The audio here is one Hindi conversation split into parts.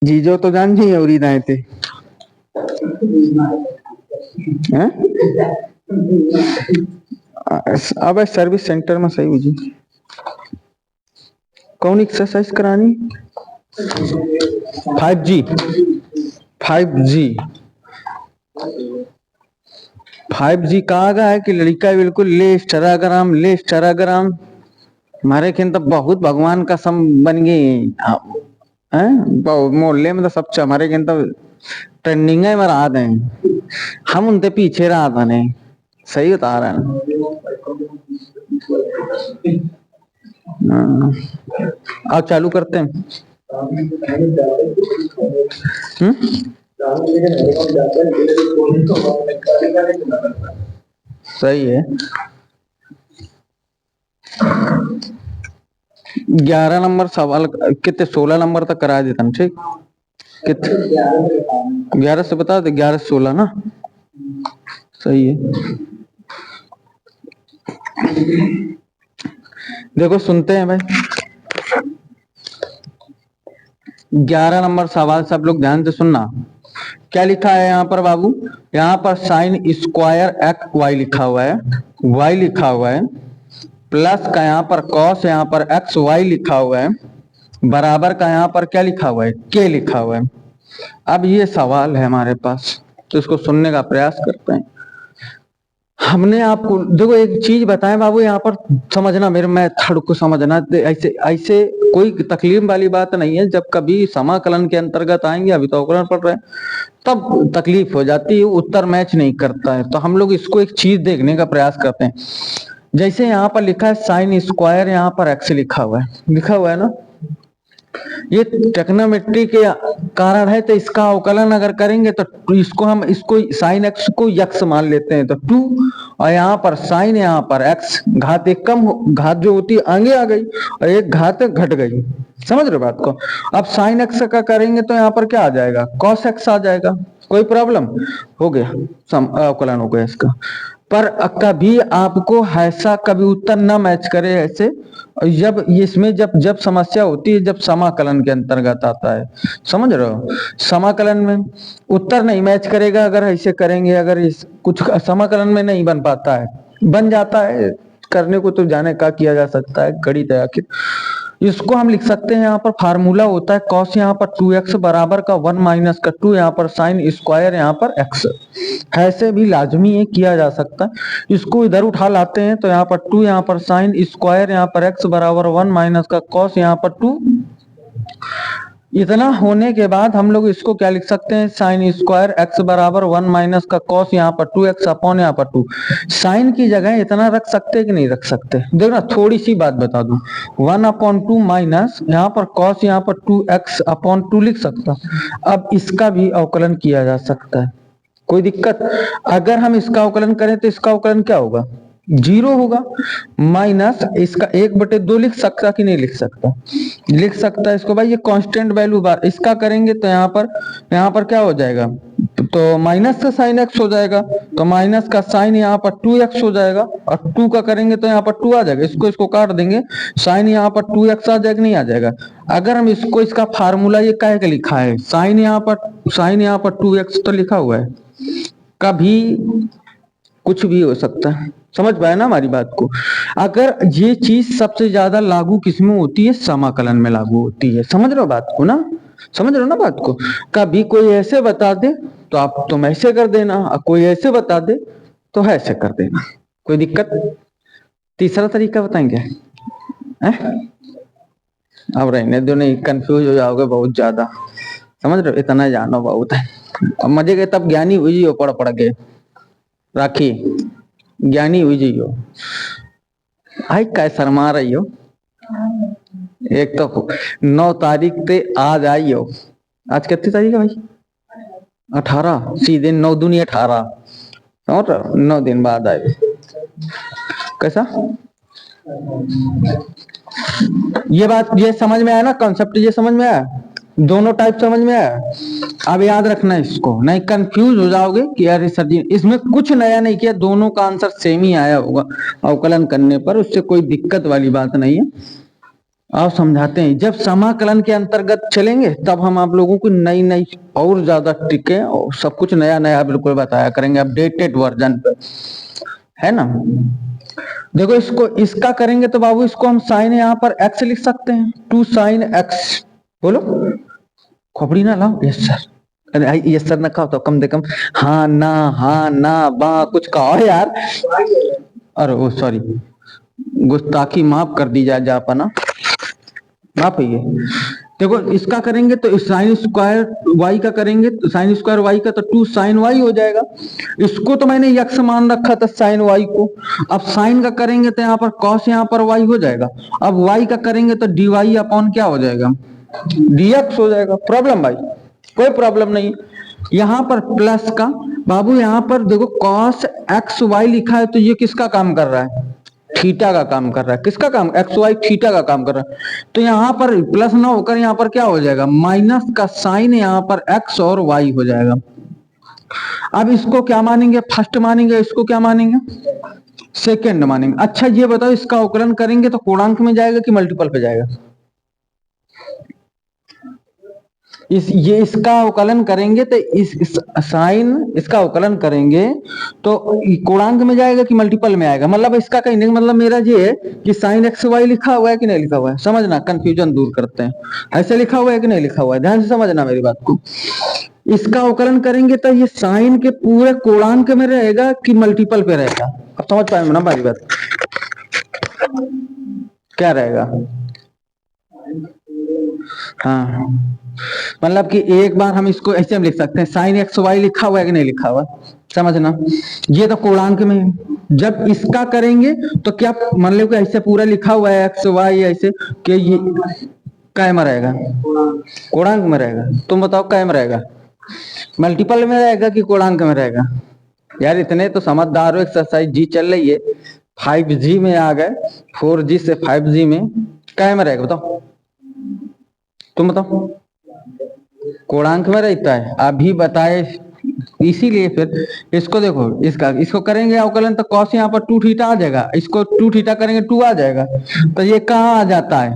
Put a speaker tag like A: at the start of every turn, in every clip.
A: जीजो तो जान जी और दाए थे हैं? अब सर्विस सेंटर में सही हुई कौन एक्सरसाइज करानी 5G 5G 5G कहा गया है कि लड़का बिल्कुल ले इंस्टाग्राम हमारे खेन तो बहुत भगवान का सम बन गई हैं मोहल्ले में तो सब हमारे खेन तो ट्रेंडिंग है रहा हैं हम उनके पीछे रहा था नहीं सही बता रहे हैं अब चालू करते हैं सही है 11 नंबर सवाल कितने 16 नंबर तक करा देता हूँ ठीक कितने 11 से बता दे 11 से 16 ना सही है देखो सुनते हैं भाई 11 नंबर सवाल सब लोग ध्यान से सुनना क्या लिखा है यहाँ पर बाबू यहाँ पर साइन स्क्वायर एक्स वाई लिखा हुआ है वाई लिखा हुआ है प्लस का यहाँ पर कॉस यहाँ पर एक्स वाई लिखा हुआ है बराबर का यहाँ पर क्या लिखा हुआ है के लिखा हुआ है अब ये सवाल है हमारे पास तो इसको सुनने का प्रयास करते हैं हमने आपको देखो एक चीज बताएं बाबू यहाँ पर समझना मेरे मेथड को समझना ऐसे ऐसे कोई तकलीफ वाली बात नहीं है जब कभी समाकलन के अंतर्गत आएंगे अभी तो अवकलन पढ़ रहे हैं तब तकलीफ हो जाती है उत्तर मैच नहीं करता है तो हम लोग इसको एक चीज देखने का प्रयास करते हैं जैसे यहाँ पर लिखा है साइन स्क्वायर यहाँ पर एक्स लिखा हुआ है ना ये टेक्नोमेट्री के कारण है तो इसका अवकलन अगर करेंगे तो इसको साइन एक्स को यक्स मान लेते हैं तो 2 और यहाँ पर साइन यहाँ पर एक्स घात एक कम घात जो होती है आगे आ गई और एक घात घट गई समझ रहे बात को अब साइन एक्स का करेंगे तो यहाँ पर क्या आ जाएगा कॉस एक्स आ जाएगा कोई प्रॉब्लम हो गया अवकलन हो गया इसका पर कभी आपको ऐसा कभी उत्तर ना मैच करे ऐसे जब इसमें जब समस्या होती है जब समाकलन के अंतर्गत आता है समझ रहे हो समाकलन में उत्तर नहीं मैच करेगा अगर ऐसे करेंगे अगर इस कुछ समाकलन में नहीं बन पाता है बन जाता है करने को तो जाने का किया जा सकता है गणित है आखिर इसको हम लिख सकते हैं यहाँ पर फार्मूला होता है कॉस यहाँ पर 2x बराबर का 1 माइनस का 2 यहाँ पर साइन स्क्वायर यहाँ पर x ऐसे भी लाजमी है किया जा सकता है इसको इधर उठा लाते हैं तो यहाँ पर 2 यहाँ पर साइन स्क्वायर यहाँ पर x बराबर 1 माइनस का कॉस यहाँ पर 2 इतना होने के बाद हम लोग इसको क्या लिख सकते हैं साइन स्क्वायर एक्स बराबर 1 माइनस का कॉस यहाँ पर 2x अपॉन यहाँ पर 2 साइन की जगह इतना रख सकते कि नहीं रख सकते देखना थोड़ी सी बात बता दूं 1/2 माइनस यहाँ पर कॉस यहाँ पर 2x अपॉन 2 लिख सकता अब इसका भी अवकलन किया जा सकता है कोई दिक्कत अगर हम इसका अवकलन करें तो इसका अवकलन क्या होगा 0 होगा माइनस इसका 1/2 लिख सकता कि नहीं लिख सकता है इसको भाई ये कांस्टेंट वैल्यू इसका करेंगे तो यहाँ पर क्या हो जाएगा तो माइनस का साइन एक्स हो जाएगा तो माइनस का साइन यहाँ पर 2x हो जाएगा और 2 का करेंगे तो यहाँ पर 2 आ जाएगा इसको काट देंगे साइन यहाँ पर 2x आ जाएगा नहीं आ जाएगा अगर हम इसका फार्मूला ये काहे का लिखा है साइन यहाँ पर 2x तो लिखा हुआ है कभी कुछ भी हो सकता है समझ पाए ना हमारी बात को अगर ये चीज सबसे ज्यादा लागू किसमें होती है समाकलन में लागू होती है समझ रहे हो बात को ना समझ रहे हो ना बात को कभी कोई ऐसे बता दे तो आप तुम ऐसे कर देना कोई ऐसे बता दे तो ऐसे कर देना कोई दिक्कत तीसरा तरीका बताएंगे अब रहने दो नहीं कंफ्यूज हो जाओगे बहुत ज्यादा समझ रहे हो इतना जानो बहुत है अब मजे के तब ज्ञानी हुई हो पढ़ के राखी ज्ञानी हुई जी हो आई काय शर्मा रही हो एक तो 9 तारीख ते आज आई हो आज कितनी तारीख है भाई 18 सीधे 9 दूनी 18 और 9 दिन बाद आए कैसा ये बात ये समझ में आया ना कॉन्सेप्ट ये समझ में आया दोनों टाइप समझ में आया अब याद रखना इसको नहीं कंफ्यूज हो जाओगे कि यार सर जी इसमें कुछ नया नहीं किया दोनों का आंसर सेम ही आया होगा अवकलन करने पर उससे कोई दिक्कत वाली बात नहीं है आओ समझाते हैं। जब समाकलन के अंतर्गत चलेंगे तब हम आप लोगों को नई नई और ज्यादा ट्रिकें और सब कुछ नया नया बिल्कुल बताया करेंगे, अपडेटेड वर्जन पे, है ना। देखो इसको इसका करेंगे तो बाबू इसको हम साइन यहाँ पर एक्स लिख सकते हैं, 2 साइन एक्स। बोलो खोपड़ी ना लाओ, यस सर। अरे यस सर ना खाओ तो कम से कम हाँ ना बा कुछ कहो यार। अरे ओ सॉरी, गुस्ताखी माफ कर दी जाए जापाना, माफ है ये। देखो इसका करेंगे तो साइन स्क्वायर वाई का करेंगे तो साइन स्क्वायर वाई का तो 2 साइन वाई हो जाएगा। इसको तो मैंने यक्स मान रखा था साइन वाई को। अब साइन का करेंगे तो यहाँ पर कॉस यहाँ पर वाई हो जाएगा। अब वाई का करेंगे तो डी वाई अपॉन क्या हो जाएगा, डीएक्स हो जाएगा। प्रॉब्लम भाई, कोई प्रॉब्लम नहीं। यहाँ पर प्लस का बाबू, यहाँ पर देखो कॉस एक्स वाई लिखा है तो ये किसका काम कर रहा है, थीटा का काम कर रहा है। किसका काम, एक्स वाई थीटा का काम कर रहा है। तो यहाँ पर प्लस ना होकर यहाँ पर क्या हो जाएगा, माइनस का साइन यहाँ पर एक्स और वाई हो जाएगा। अब इसको क्या मानेंगे, फर्स्ट मानेंगे, इसको क्या मानेंगे, सेकंड मानेंगे। अच्छा ये बताओ इसका अवकलन करेंगे तो पूर्णांक में जाएगा कि मल्टीपल पे जाएगा, ये इसका अवकलन करेंगे तो इस साइन इसका अवकलन करेंगे तो पूर्णांक में जाएगा कि मल्टीपल में आएगा। मतलब इसका कहने का मतलब मेरा ये है कि साइन एक्स वाई लिखा हुआ है कि नहीं लिखा हुआ है, समझना, कंफ्यूजन दूर करते हैं। ऐसे लिखा हुआ है कि नहीं लिखा हुआ है, ध्यान से समझना मेरी बात को। इसका अवकलन करेंगे तो ये साइन के पूरे पूर्णांक में रहेगा कि मल्टीपल पे रहेगा। अब समझ पाए ना मेरी बात, क्या रहेगा। हाँ मतलब कि एक बार हम इसको ऐसे हम लिख सकते हैं, साइन एक्स वाई लिखा हुआ है कि नहीं लिखा हुआ, समझना। ये तो पूर्णांक में है। जब इसका करेंगे तो क्या मान लो कि ऐसे पूरा लिखा हुआ है एक्स वाई ऐसे कि ये काय में रहेगा, पूर्णांक में रहेगा। तुम बताओ काय में रहेगा, मल्टीपल में रहेगा कि पूर्णांक में रहेगा। यार इतने तो समझदार हो, एक्सरसाइज जी चल रही है, 5G में आ गए, 4G से 5G में, काय में रहेगा बताओ, तुम बताओ। पूर्णांक में रहता है, अभी बताए। इसीलिए फिर इसको देखो, इसको करेंगे अवकलन तो कॉस यहाँ पर 2 थीटा आ जाएगा, इसको 2 थीटा करेंगे 2 आ जाएगा। तो ये कहाँ आ जाता है,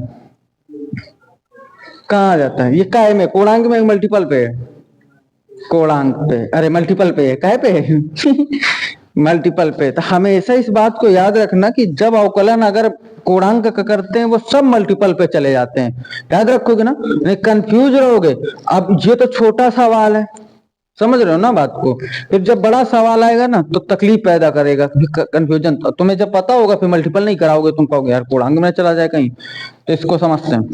A: कहाँ आ जाता है, ये काय में, पूर्णांक में मल्टीपल पे है, पूर्णांक पे, अरे मल्टीपल पे है, काय पे है मल्टीपल पे। तो हमेशा इस बात को याद रखना कि जब अवकलन अगर पूर्णांक का करते हैं वो सब मल्टीपल पे चले जाते हैं, याद रखोगे ना, नहीं कंफ्यूज रहोगे। अब ये तो छोटा सवाल है, समझ रहे हो ना बात को, फिर जब बड़ा सवाल आएगा ना तो तकलीफ पैदा करेगा, कंफ्यूजन। तुम्हें जब पता होगा फिर मल्टीपल नहीं कराओगे, तुम कहोगे यार पूर्णांक में चला जाए कहीं। तो इसको समझते हैं।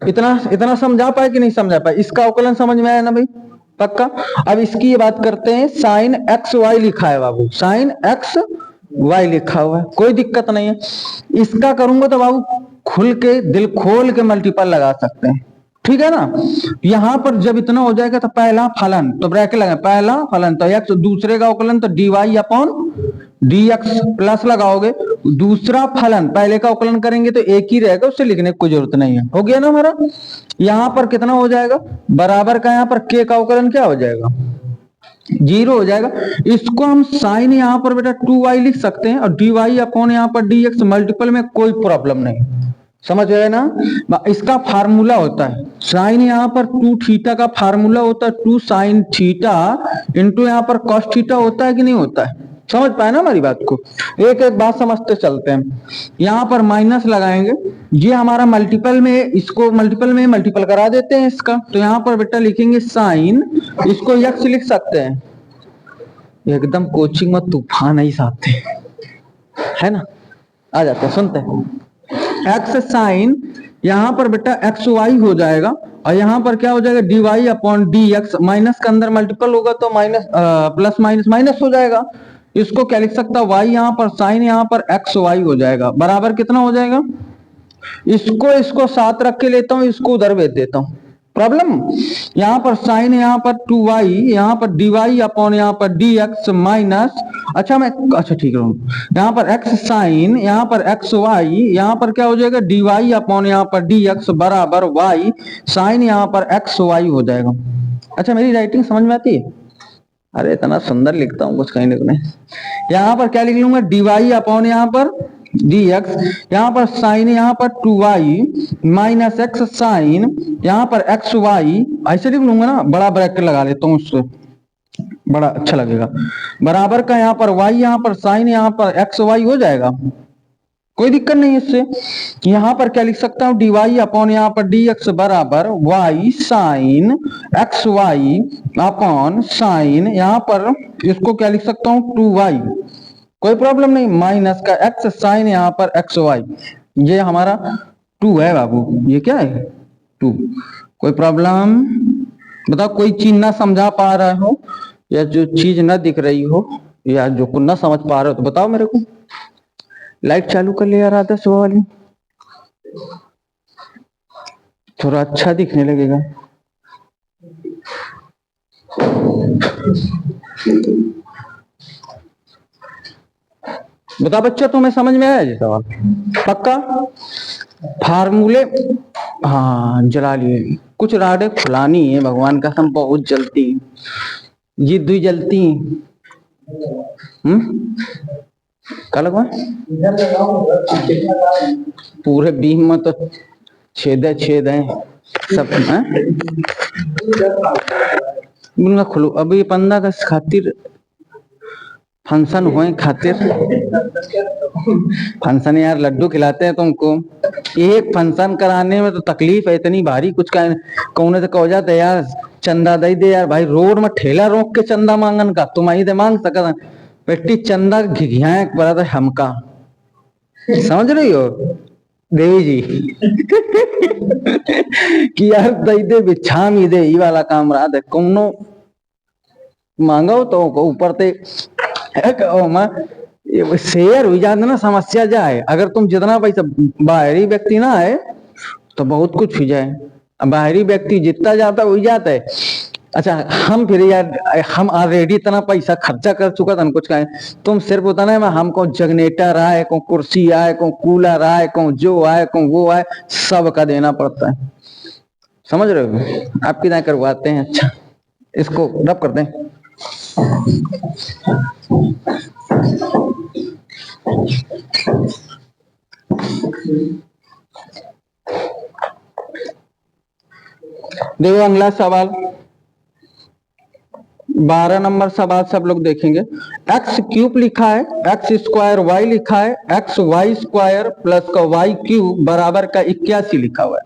A: इतना समझा पाए कि नहीं समझा पाए, इसका अवकलन समझ में आया ना भाई, पक्का। अब इसकी ये बात करते हैं, साइन एक्स वाई लिखा है बाबू, साइन एक्स वाई लिखा हुआ है, कोई दिक्कत नहीं है। इसका करूंगा तो बाबू खुल के दिल खोल के मल्टीपल लगा सकते हैं, ठीक है ना। यहां पर जब इतना हो जाएगा तो पहला फलन तो ब्रैकेट लगा, पहला फलन तो एक्स, दूसरे का अवकलन तो d y upon d x plus लगाओगे, दूसरा फलन पहले का अवकलन करेंगे तो एक ही रहेगा, उससे लिखने की कोई जरूरत नहीं है। हो गया ना हमारा। यहाँ पर कितना हो जाएगा, बराबर का यहाँ पर के का अवकलन क्या हो जाएगा, 0 हो जाएगा। इसको हम साइन यहाँ पर बेटा 2y लिख सकते हैं और डी वाई अपॉन यहाँ पर डी एक्स मल्टीपल में कोई प्रॉब्लम नहीं, समझ गए ना। इसका फार्मूला होता है साइन यहाँ पर 2 थीटा का फार्मूला होता है 2 साइन थीटा इंटू यहाँ पर कॉस थीटा होता है कि नहीं होता है, समझ पाए ना हमारी बात को। एक एक बात समझते चलते हैं। यहाँ पर माइनस लगाएंगे, ये हमारा मल्टीपल में, इसको मल्टीपल में मल्टीपल करा देते हैं इसका, तो यहाँ पर बेटा लिखेंगे साइन, इसको यक्स लिख सकते हैं। एकदम कोचिंग में तूफान ही साथ है ना, आ जाते हैं, सुनते हैं। एक्स साइन यहाँ पर बेटा एक्स वाई हो जाएगा और यहाँ पर क्या हो जाएगा d y upon d x, minus के अंदर मल्टीपल होगा तो माइनस प्लस माइनस माइनस हो जाएगा। इसको क्या लिख सकता, वाई यहाँ पर साइन यहाँ पर एक्स वाई हो जाएगा, बराबर कितना हो जाएगा, इसको साथ रख के लेता हूँ, इसको उधर भेज देता हूँ। प्रॉब्लम यहाँ पर साइन यहाँ पर 2y यहाँ पर dy अपॉन यहाँ पर dx माइनस, अच्छा ठीक है, यहाँ पर x साइन यहाँ पर xy यहाँ पर क्या हो जाएगा dy अपॉन यहाँ पर dx बराबर y साइन यहाँ पर xy हो जाएगा। अच्छा मेरी राइटिंग समझ में आती है, अरे इतना सुंदर लिखता हूँ कुछ कहीं ना कहीं। यहाँ पर क्या लिख लूंगा, dy अपॉन यहाँ पर dx, यहाँ पर साइन यहाँ पर 2y माइनस एक्स साइन यहाँ पर एक्स वाई, ऐसे लिख लूंगा ना, बड़ा ब्रैकेट लगा लेता हूँ उससे, बड़ा अच्छा लगेगा। बराबर का यहाँ पर y यहाँ पर साइन यहाँ पर एक्स वाई हो जाएगा, कोई दिक्कत नहीं इससे। यहाँ पर क्या लिख सकता हूँ, dy अपॉन यहाँ पर dx बराबर y sine x y upon sine यहाँ पर इसको क्या लिख सकता हूँ 2y, कोई प्रॉब्लम नहीं, माइनस का x साइन यहाँ पर एक्स वाई, ये हमारा 2 है बाबू, ये क्या है 2। कोई प्रॉब्लम बताओ, कोई चीज ना समझा पा रहे हो या जो चीज ना दिख रही हो या जो कुछ ना समझ पा रहे हो तो बताओ मेरे को। लाइट चालू कर ले यार आधा सुबह वाली, थोड़ा अच्छा दिखने लगेगा। बता बच्चा, तुम्हें समझ में आया ये सवाल पक्का? फार्मूले हाँ जला लिए, कुछ राडे फुलानी है भगवान का, हम बहुत जलती ये दुई जलती। क्या लगा पूरे बीम में तो छेद है सब है खुलो। अभी 15 अगस्त खातिर फंक्शन हुए खातिर, फंक्शन यार लड्डू खिलाते हैं तुमको, एक फंक्शन कराने में तो तकलीफ है इतनी भारी, कुछ कौन से कहो जाते यार चंदा दे दे यार भाई, रोड में ठेला रोक के चंदा मांगन का, तुम आई दे मांग सका बेटी चंदा घिघिया पड़ा था हमका, समझ रही हो देवी जी कि यार दई दे बिछा मी दे, ये वाला काम रहा दे कौनो मांगो तो ऊपर ते शेयर हुई जाते ना, समस्या जाए। अगर तुम जितना पैसा बाहरी व्यक्ति ना है तो बहुत कुछ हो जाए, बाहरी व्यक्ति जितना जाता हो जाता है। अच्छा हम फिर यार हम ऑलरेडी इतना पैसा खर्चा कर चुका था कुछ का, तुम सिर्फ होता ना हमको जनरेटर आए को कुर्सी आए को कूलर आए को जो आए को वो आए सब का देना पड़ता है, समझ रहे हो? आप कितना करवाते हैं? अच्छा इसको रब करते हैं। देखो अगला सवाल 12 नंबर सवाल सब लोग देखेंगे। एक्स क्यूब लिखा है, एक्स स्क्वायर वाई लिखा है, एक्स वाई स्क्वायर प्लस का वाई क्यूब बराबर का 81 लिखा हुआ है।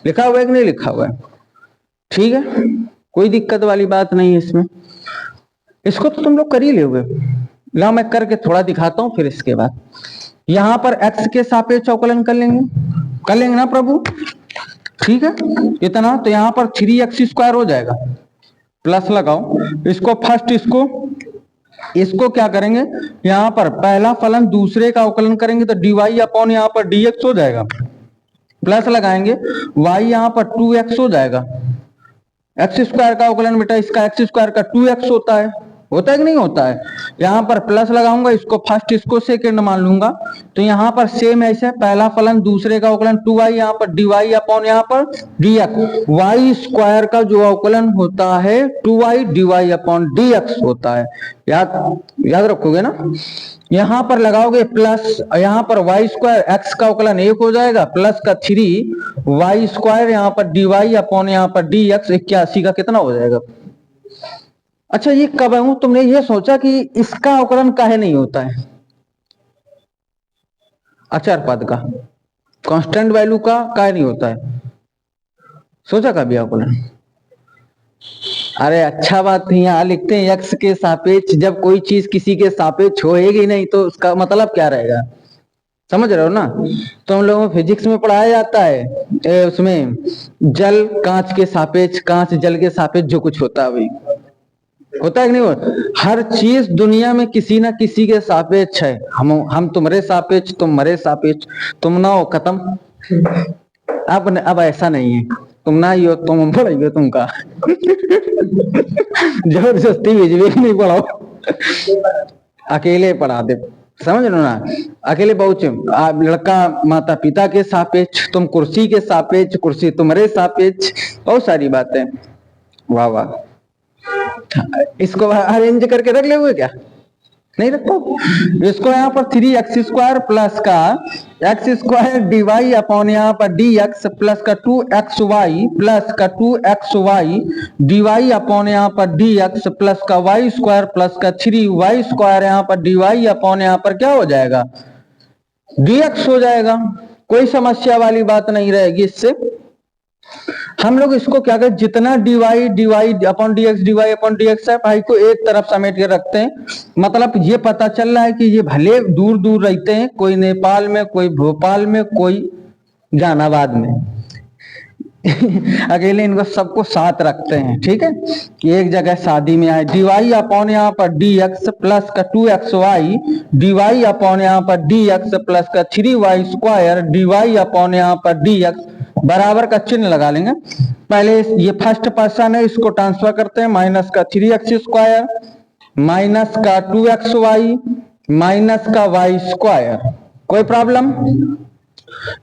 A: लिखा हुआ है कि नहीं लिखा हुआ है? ठीक है, कोई दिक्कत वाली बात नहीं है इसमें, इसको तो तुम लोग कर ही लोगे। ला मैं करके थोड़ा दिखाता हूं, फिर इसके बाद यहां पर x के सापेक्ष अवकलन कर लेंगे ना प्रभु, ठीक है इतना, तो यहां पर 3x स्क्वायर हो जाएगा, प्लस लगाओ इसको फर्स्ट, इसको क्या करेंगे, यहां पर पहला फलन दूसरे का अवकलन करेंगे तो dy अपॉन यहां पर dx हो जाएगा, प्लस लगाएंगे y यहां पर 2x हो जाएगा, एक्स स्क्वायर का अवकलन बेटा इसका एक्स स्क्वायर का 2x होता है कि नहीं होता है? यहाँ पर प्लस लगाऊंगा, इसको फर्स्ट इसको सेकंड मान लूंगा, तो यहाँ पर सेम ऐसे पहला फलन दूसरे का अवकलन 2y यहाँ पर dy अपॉन यहाँ पर dx, y स्क्वायर का जो अवकलन होता है 2y dy अपॉन dx होता है, याद रखोगे ना। यहाँ पर लगाओगे प्लस, यहाँ पर वाई स्क्वायर एक्स का अवकलन 1 हो जाएगा, प्लस का 3 वाई स्क्वायर यहाँ पर dy अपॉन यहाँ पर dx 81 का कितना हो जाएगा। अच्छा ये कब है तुमने ये सोचा कि इसका अवकलन काहे नहीं होता है? अचर पद का कांस्टेंट वैल्यू का काहे नहीं होता है? सोचा कभी अवकलन? अरे अच्छा बात है, यहाँ लिखते हैं x के सापेक्ष, जब कोई चीज किसी के सापेक्ष होएगी नहीं तो उसका मतलब क्या रहेगा, समझ रहे हो ना। तो हम लोगों को फिजिक्स में पढ़ाया जाता है उसमें जल कांच के सापेक्ष, कांच जल के सापेक्ष जो कुछ होता है वही होता है कि नहीं होता? हर चीज दुनिया में किसी ना किसी के सापेक्ष है, हम तुम्हारे सापेक्ष, तुम मरे सापेक्ष, तुम ना हो खत्म। अब ऐसा नहीं है, तुम ना ही हो तुम पढ़ेंगे तुमका जबरदस्ती बिजली नहीं पढ़ाओ, अकेले पढ़ा दे, समझ लो ना। अकेले बहुत लड़का माता पिता के सापेक्ष, तुम कुर्सी के सापेक्ष, कुर्सी तुम्हारे सापेक्ष, बहुत सारी बातें। वाह वाह। इसको अरेंज करके रख ले हुए क्या? नहीं रखता। इसको यहाँ पर 3x² प्लस का x² dy अपॉन यहाँ पर dx प्लस का 2xy प्लस का 2xy dy अपॉन यहाँ पर dx प्लस का y² प्लस का 3y² यहाँ पर dy अपॉन यहाँ पर क्या हो जाएगा? dx हो जाएगा। कोई समस्या वाली बात नहीं रहेगी इससे। हम लोग इसको क्या करें, जितना dy अपॉन dx है भाई को एक तरफ समेट के रखते हैं। मतलब ये पता चल रहा है कि ये भले दूर दूर रहते हैं, कोई नेपाल में, कोई भोपाल में, कोई जहानाबाद में अकेले इनको सबको साथ रखते हैं, ठीक है, कि एक जगह शादी में आए। dy अपॉन यहाँ पर dx प्लस का 2xy dy अपॉन यहाँ पर dx प्लस का 3y² dy अपॉन यहाँ पर dx बराबर का चिन्ह लगा लेंगे। पहले ये फर्स्ट पर्सन है, इसको ट्रांसफर करते हैं। माइनस का 3x² माइनस का 2xy माइनस का y²। कोई प्रॉब्लम?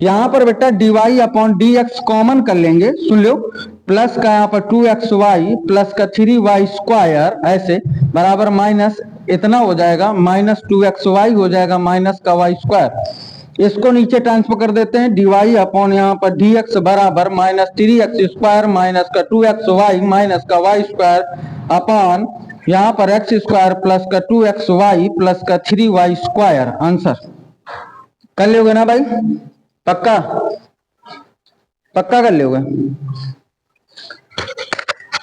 A: यहां पर बेटा dy अपॉन dx कॉमन कर लेंगे, सुन लो, प्लस का यहाँ पर 2xy प्लस का 3y² ऐसे बराबर माइनस इतना हो जाएगा, माइनस 2xy हो जाएगा माइनस का y²। इसको नीचे ट्रांसफर कर देते हैं। dy अपॉन यहाँ पर dx बराबर माइनस 3x² माइनस का 2xy माइनस का y² अपॉन यहाँ पर x² प्लस का 2xy प्लस का 3y²। आंसर कर लोगे ना भाई? पक्का पक्का कर लोगे?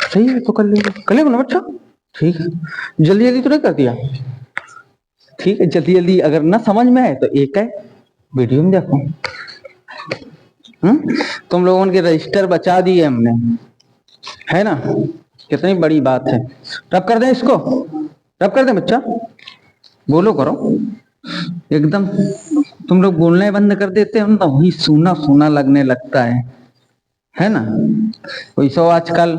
A: सही है तो कर लोगे ना बच्चा? ठीक है, जल्दी जल्दी तो नहीं कर दिया? ठीक है, जल्दी जल्दी अगर ना समझ में आए तो एक है वीडियो में देखो। तुम लोगों के रजिस्टर बचा दिए हमने, है ना? कितनी बड़ी बात है। रब कर दें इसको, रब कर दें बच्चा, बोलो करो एकदम। तुम लोग बोलने बंद कर देते हो ना, वही सूना सूना लगने लगता है ना? कोई सो आजकल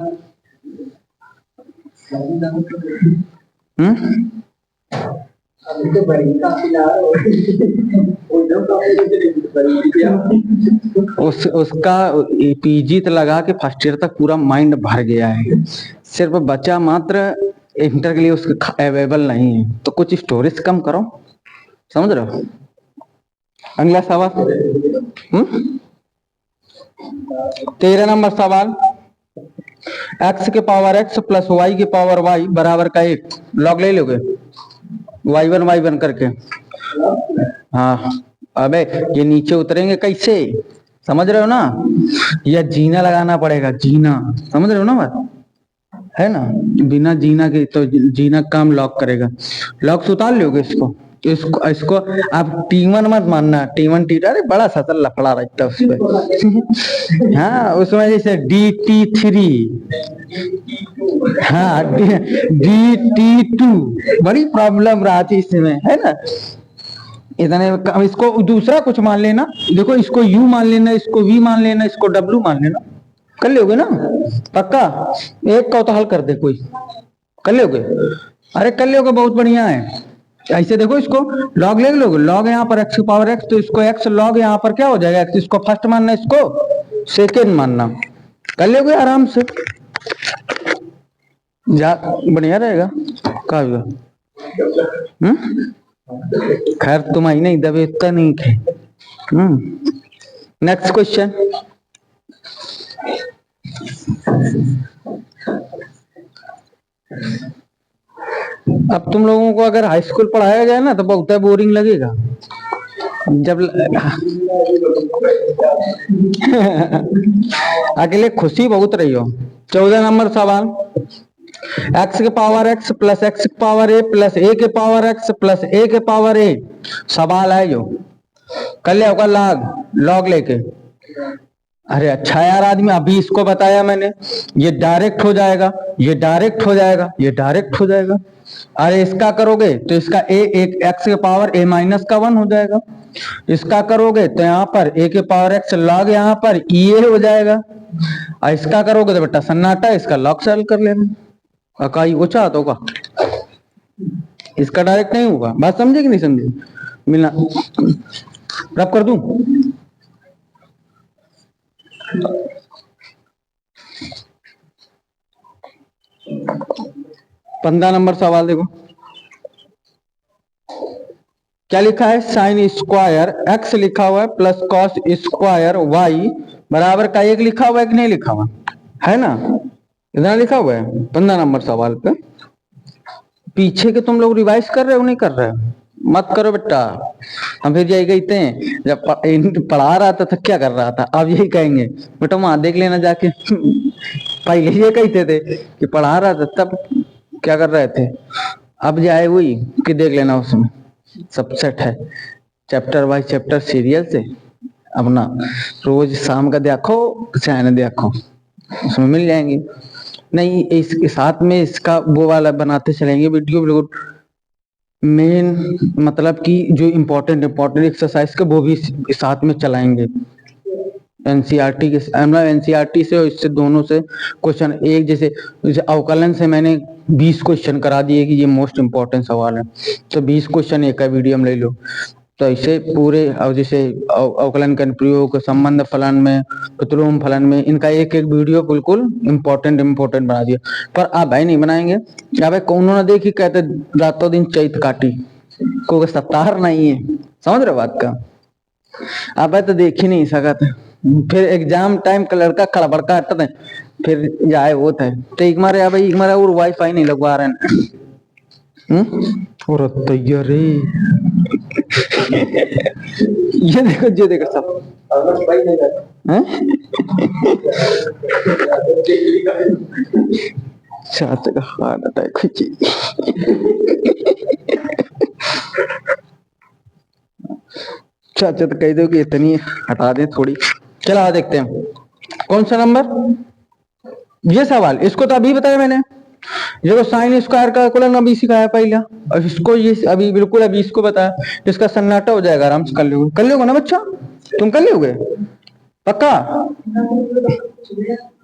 A: उसका पीजी लगा के फर्स्ट ईयर तक पूरा माइंड भर गया है, सिर्फ बच्चा मात्र इंटर के लिए उसके अवेलेबल नहीं है। तो कुछ स्टोरेज कम करो, समझ रहे हो? अगला सवाल 13 नंबर सवाल। x के पावर x प्लस y के पावर y बराबर का 1 लॉग ले लोगे y1 करके। हाँ, अबे ये नीचे उतरेंगे कैसे, समझ रहे हो ना? या जीना लगाना पड़ेगा, जीना, समझ रहे हो ना बात, है ना? बिना जीना के तो जीना काम लॉक करेगा। लॉक से उतार लोगे इसको आप T1 मत मानना, T1 अरे बड़ा सा लफड़ा रहता है उसमें हाँ, उसमें जैसे DT3, हाँ DT2 बड़ी प्रॉब्लम रहती इसमें, है ना? इतने इसको दूसरा कुछ मान लेना, देखो इसको U मान लेना, इसको V मान लेना, इसको W मान लेना। कर लोगे ना? पक्का? एक का तो हल कर दे कोई, कर लोगे? अरे कर लोगे, बहुत बढ़िया है। ऐसे देखो, इसको लॉग ले लोगे, लॉग यहाँ पर x की पावर x, तो इसको x लॉग यहाँ पर क्या हो जाएगा x, इसको फर्स्ट मानना, इसको सेकेंड मानना। कर लोगे आराम से, जा बढ़िया रहेगा। का खैर तुम आई नहीं दबे इतना नहीं थे। Next question. अब तुम लोगों को अगर हाई स्कूल पढ़ाया जाए ना तो बहुत बोरिंग लगेगा जब अकेले खुशी बहुत रही हो। 14 नंबर सवाल। x के पावर x प्लस x के पावर a प्लस a के पावर x प्लस a के पावर a सवाल है जो कर ले होगा लॉग लेके। अरे अच्छा यार आदमी, अभी इसको बताया मैंने, ये डायरेक्ट हो जाएगा, ये डायरेक्ट हो जाएगा, ये डायरेक्ट हो जाएगा। अरे इसका करोगे तो इसका एक x के पावर a माइनस का 1 हो जाएगा। इसका करोगे तो यहाँ पर a के पावर x लॉग यहाँ पर e हो जाएगा। और इसका करोगे तो बेटा सन्नाटा, इसका लॉग सॉल्व कर लेना। अकाई वो चाहता होगा, इसका डायरेक्ट नहीं होगा। बात समझे कि नहीं समझे? मिला रब कर दूं? 15 नंबर सवाल देखो क्या लिखा है, साइन स्क्वायर एक्स लिखा हुआ है प्लस कॉस स्क्वायर वाई बराबर का 1 लिखा हुआ है कि नहीं लिखा हुआ है ना, इतना लिखा हुआ है 15 नंबर सवाल पे। पीछे के तुम लोग रिवाइज कर रहे हो नहीं कर रहे हो, मत करो बेटा। हम फिर यही कहते हैं जब पढ़ा रहा था क्या कर रहा था, अब यही कहेंगे बेटा वहां देख लेना जाके पहले ये कहते थे कि पढ़ा रहा था तब क्या कर रहे थे, अब जाए वही कि देख लेना उसमें सब सेट है, चैप्टर बाय चैप्टर सीरियल से अपना रोज शाम का देखो चाहे देखो उसमें मिल जाएंगे। नहीं इसके साथ में इसका वो वाला बनाते चलेंगे वीडियो बिल्कुल मेन, मतलब कि जो इम्पोर्टेंट एक्सरसाइज के वो भी साथ में चलाएंगे। एनसीईआरटी के एनसीईआरटी से और इससे दोनों से क्वेश्चन एक जैसे अवकलन से मैंने 20 क्वेश्चन करा दिए कि ये मोस्ट इम्पोर्टेंट सवाल है, तो 20 क्वेश्चन एक का वीडियो में ले लो, तो ऐसे पूरे और जैसे अवकलन का प्रयोग संबंध फलन में प्रतिलोम फलन में इनका एक एक वीडियो बिल्कुल इम्पोर्टेंट बना दिया। पर आप भाई नहीं बनाएंगे, अब कौन ना देखी कहते रातों दिन चैत काटी को सप्ताह नहीं है, समझ रहे बात का, अब तो देख ही नहीं सकते, फिर एग्जाम टाइम का लड़का खड़ा बड़का हटता है फिर जाए वो थे तो एक मारे भाई एक मारे और वाईफाई नहीं लगवा रहे हैं और तैयार रे ये देखो सब चाचा का हार्ट अटैक हुई चाचा तो कह दो कि इतनी हटा दे थोड़ी। चला देखते हैं कौन सा नंबर ये सवाल, इसको तो अभी बताया मैंने, देखो साइन स्क्वायर का कुलन अभी सिखाया पहला, और इसको ये अभी बिल्कुल अभी इसको बताया, इसका सन्नाटा हो जाएगा, आराम से कर लोगे ना बच्चा, तुम कर लोगे पक्का,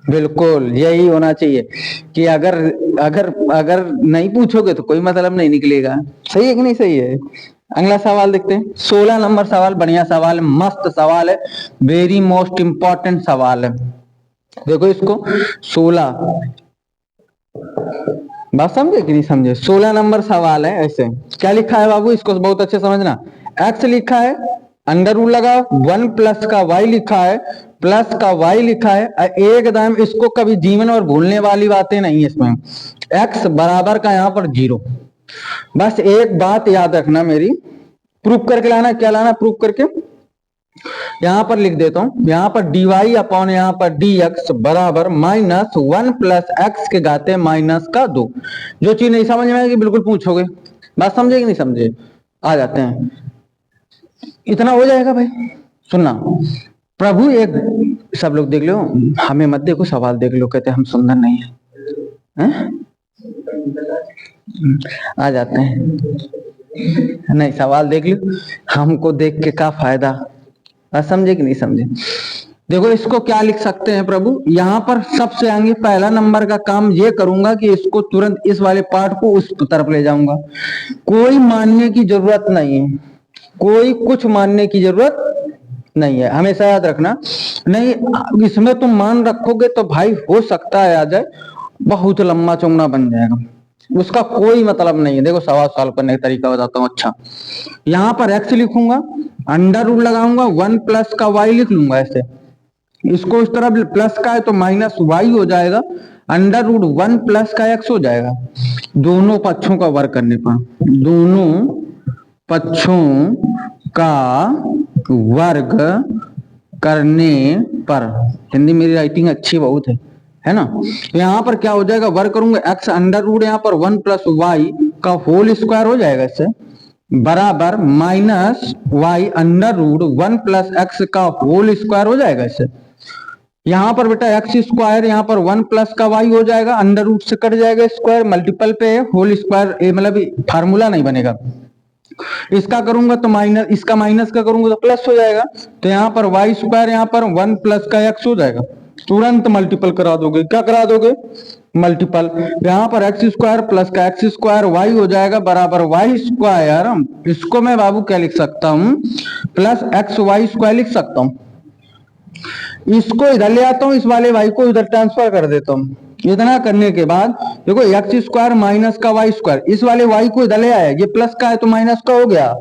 A: बिल्कुल यही होना चाहिए कि अगर अगर अगर नहीं पूछोगे तो कोई मतलब नहीं निकलेगा, सही है कि नहीं सही है। अगला सवाल देखते हैं 16 नंबर सवाल, बढ़िया सवाल है, मस्त सवाल है, वेरी मोस्ट इंपॉर्टेंट सवाल है। देखो इसको 16 बात समझे कि नहीं समझे, 16 नंबर सवाल है। ऐसे क्या लिखा है बाबू, इसको बहुत अच्छे समझना, एक्स लिखा है अंडर रूट लगा 1 प्लस का वाई लिखा है प्लस का वाई लिखा है, एकदम इसको कभी जीवन और भूलने वाली बातें नहीं है इसमें, एक्स बराबर का यहाँ पर 0। बस एक बात याद रखना मेरी, प्रूफ करके लाना, क्या लाना प्रूफ करके, यहां पर लिख देता हूं, यहां पर dy अपॉन यहां पर dx बराबर -1 प्लस एक्स के घाते -2। जो चीज नहीं समझ में आएगी बिल्कुल पूछोगे, बात समझे कि नहीं समझे, आ जाते हैं, इतना हो जाएगा भाई। सुनना प्रभु एक सब लोग देख लो, हमें मत देखो, सवाल देख लो, कहते हम सुंदर नहीं है? आ जाते हैं, नहीं सवाल देख लो, हमको देख के क्या फायदा, समझे कि नहीं समझे। देखो इसको क्या लिख सकते हैं प्रभु, यहाँ पर सबसे आगे पहला नंबर का काम ये करूंगा कि इसको तुरंत इस वाले पार्ट को उस तरफ ले जाऊंगा, कोई मानने की जरूरत नहीं है, कोई कुछ मानने की जरूरत नहीं है, हमेशा याद रखना। नहीं इसमें तुम मान रखोगे तो भाई हो सकता है आ जाए, बहुत लंबा चौड़ा बन जाएगा, उसका कोई मतलब नहीं है। देखो सवाल सॉल्व करने का तरीका बताता हूँ। अच्छा यहाँ पर एक्स लिखूंगा, अंडर रूट लगाऊंगा, 1 प्लस का वाई लिख लूंगा, ऐसे इसको इस तरफ प्लस का है तो माइनस वाई हो जाएगा, अंडर रूट 1 प्लस का एक्स हो जाएगा, दोनों पक्षों का वर्ग करने पर, दोनों पक्षों का वर्ग करने पर, हिंदी मेरी राइटिंग अच्छी बहुत है ना। यहाँ पर क्या हो जाएगा, वर्ग करूंगा एक्स अंडर रूट यहाँ पर 1 प्लस वाई का होल स्क्वायर हो जाएगा, इससे बराबर minus y under root 1 plus x का होल स्क्वायर हो जाएगा, इससे यहाँ पर बेटा एक्स स्क्वायर यहाँ पर 1 प्लस का वाई हो जाएगा, अंडर रूट से कट जाएगा, स्क्वायर मल्टीपल पे है, होल स्क्वायर मतलब फार्मूला नहीं बनेगा, इसका करूंगा तो माइनस, इसका माइनस का करूंगा तो प्लस हो जाएगा, तो यहाँ पर वाई स्क्वायर यहाँ पर 1 प्लस का एक्स हो जाएगा, तुरंत मल्टीपल करा दोगे, क्या करा दोगे मल्टीपल, यहाँ पर एक्स स्क्वायर प्लस का एक्स स्क्वायर वाई हो जाएगा बराबर वाई स्क्वायर, इसको मैं बाबू क्या लिख सकता हूँ प्लस एक्स वाई स्क्वायर लिख सकता हूँ, इसको इधर ले आता हूँ, इस वाले वाई को इधर ट्रांसफर कर देता हूँ, इतना करने के बाद देखो एक्स स्क्वायर माइनस का वाई स्क्वायर, इस वाले वाई को इधर ले आया, ये प्लस का है तो माइनस का हो गया।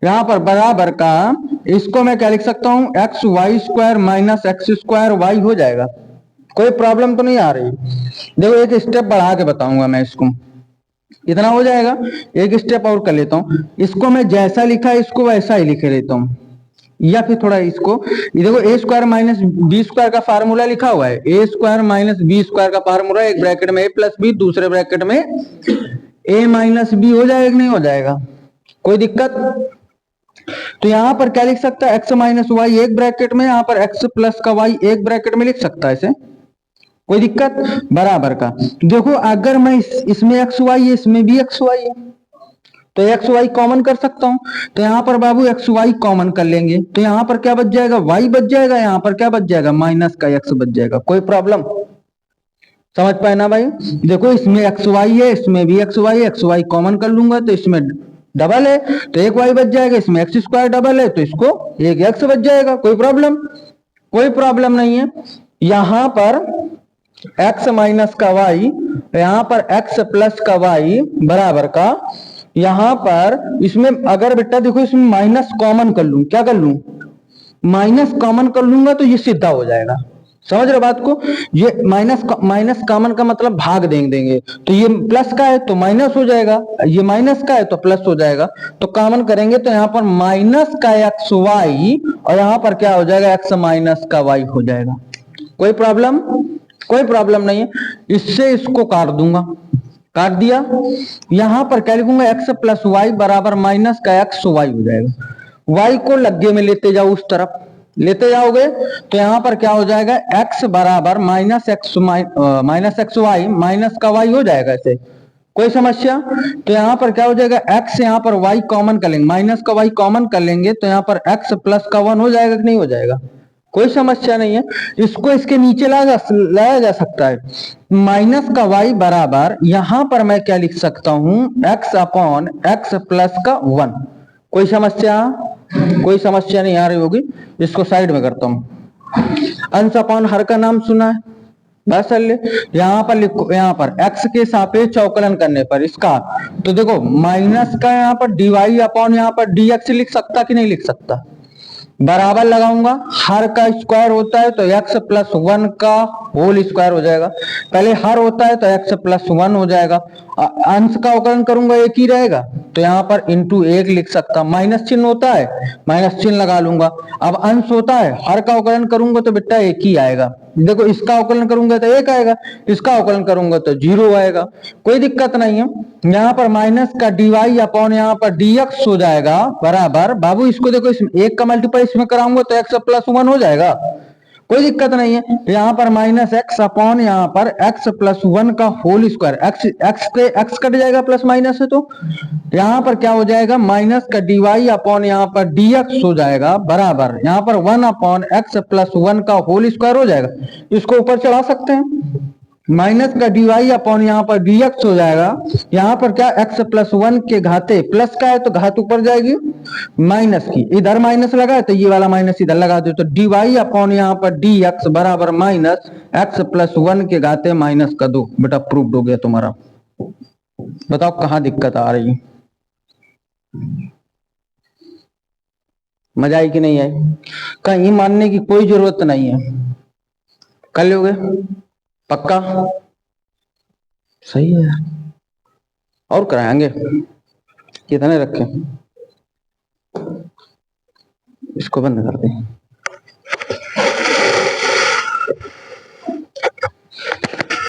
A: यहाँ पर बराबर का इसको मैं क्या लिख सकता हूँ, x y square minus x square y हो जाएगा। कोई प्रॉब्लम तो नहीं आ रही। देखो एक स्टेप बढ़ा के बताऊंगा मैं इसको, इतना हो जाएगा। एक स्टेप और कर लेता हूँ, इसको मैं जैसा लिखा है इसको वैसा ही लिखे लेता हूँ, या फिर थोड़ा इसको, ये देखो ए स्क्वायर माइनस बी स्क्वायर का फार्मूला लिखा हुआ है, ए स्क्वायर माइनस बी स्क्वायर का फार्मूला, एक ब्रैकेट में ए प्लस बी, दूसरे ब्रैकेट में ए माइनस बी। हो जाएगा कि नहीं हो जाएगा, कोई दिक्कत? तो यहां पर क्या लिख सकता है, एक्स माइनस वाई एक ब्रैकेट में, यहां पर एक्स प्लस का वाई एक ब्रैकेट में लिख सकता है इसे, कोई दिक्कत? बराबर का देखो अगर मैं इसमें एक्स वाई है, इसमें भी एक्स वाई है, तो एक्स वाई कॉमन कर सकता हूं। तो यहां पर बाबू एक्स वाई कॉमन कर लेंगे, तो यहां पर क्या बच जाएगा, वाई बच जाएगा, यहां पर क्या बच जाएगा, माइनस का एक्स बच जाएगा। कोई प्रॉब्लम? समझ पाए ना भाई? देखो इसमें एक्स वाई है, इसमें भी एक्स वाई है, एक्स वाई कॉमन कर लूंगा तो इसमें डबल है तो एक वाई बच जाएगा, इसमें एक्स स्क्वायर डबल है तो इसको एक एक्स बच जाएगा। कोई प्रॉब्लम? कोई प्रॉब्लम नहीं है। यहां पर x माइनस का y, यहां पर x प्लस का y बराबर का, यहां पर इसमें अगर बेटा देखो इसमें माइनस कॉमन कर लूं, क्या कर लूं, माइनस कॉमन कर लूंगा तो ये सीधा हो जाएगा। समझ रहे बात को? ये माइनस कॉमन का मतलब भाग देंगे, तो ये प्लस का है तो माइनस हो जाएगा, ये माइनस का है तो प्लस हो जाएगा। तो कॉमन करेंगे तो यहाँ पर माइनस का एक्स वाई और यहाँ पर क्या हो जाएगा, एक्स माइनस का वाई हो जाएगा। कोई प्रॉब्लम? कोई प्रॉब्लम नहीं है। इससे इसको काट दूंगा, काट दिया। यहां पर क्या लिखूंगा, एक्स प्लस वाई बराबर माइनस का एक्स वाई हो जाएगा। वाई को लग्गे में लेते जाओ, उस तरफ लेते जाओगे तो यहां पर क्या हो जाएगा, एक्स बराबर माइनस एक्स वाई माइनस का वाई हो जाएगा ऐसे। कोई समस्या? तो यहां पर क्या हो जाएगा, x यहां पर y कॉमन कर लेंगे, माइनस का y कॉमन कर लेंगे तो यहां पर x प्लस का 1 हो जाएगा कि नहीं हो जाएगा? कोई समस्या नहीं है। इसको इसके नीचे लाया जा सकता है। माइनस का y बराबर यहां पर मैं क्या लिख सकता हूं, x अपॉन x प्लस का 1। कोई समस्या? कोई समस्या नहीं आ रही होगी। इसको साइड में करता हूं। अंश अपॉन हर का नाम सुना है, बस यहां पर लिखो, यहां पर x के सापेक्ष अवकलन करने पर इसका, तो देखो माइनस का यहां पर dy अपॉन यहां पर dx लिख सकता कि नहीं लिख सकता? बराबर लगाऊंगा, हर का स्क्वायर होता है तो x प्लस 1 का होल स्क्वायर हो जाएगा। पहले हर होता है तो x प्लस 1 हो जाएगा। अंश का अवकलन करूंगा एक ही रहेगा, तो यहाँ पर इंटू एक लिख सकता। माइनस चिन्ह होता है, माइनस चिन्ह लगा लूंगा। अब अंश होता है, हर का अवकलन करूंगा तो बेटा एक ही आएगा। देखो इसका अवकलन करूंगा तो एक आएगा, इसका अवकलन करूंगा तो 0 आएगा। कोई दिक्कत नहीं है। यहाँ पर माइनस का dy अपॉन यहाँ पर dx हो जाएगा बराबर, बाबू इसको देखो इसमें एक का मल्टीप्लाई इसमें कराऊंगा तो x प्लस 1 हो जाएगा। कोई दिक्कत नहीं है। यहाँ पर माइनस एक्स अपॉन यहाँ पर x प्लस 1 का होल स्क्वायर, एक्स कट जाएगा प्लस माइनस है, तो यहाँ पर क्या हो जाएगा, माइनस का dy अपॉन यहाँ पर dx हो जाएगा बराबर, यहाँ पर 1 अपॉन x प्लस 1 का होल स्क्वायर हो जाएगा। इसको ऊपर चढ़ा सकते हैं। माइनस का dy अपॉन यहाँ पर dx हो जाएगा। यहाँ पर क्या, x प्लस 1 के घाते प्लस का है तो घात ऊपर जाएगी, माइनस की इधर माइनस लगा है तो ये वाला माइनस इधर लगा दो, तो dy अपॉन यहाँ पर dx बराबर माइनस x प्लस 1 के घाते माइनस का 2। बेटा प्रूव्ड हो गया तुम्हारा। बताओ कहाँ दिक्कत आ रही है? मजा आई कि नहीं आई? कहीं मानने की कोई जरूरत नहीं है, कर लोगे पक्का? सही है। और कराएंगे, कितने रखें? इसको बंद कर दें।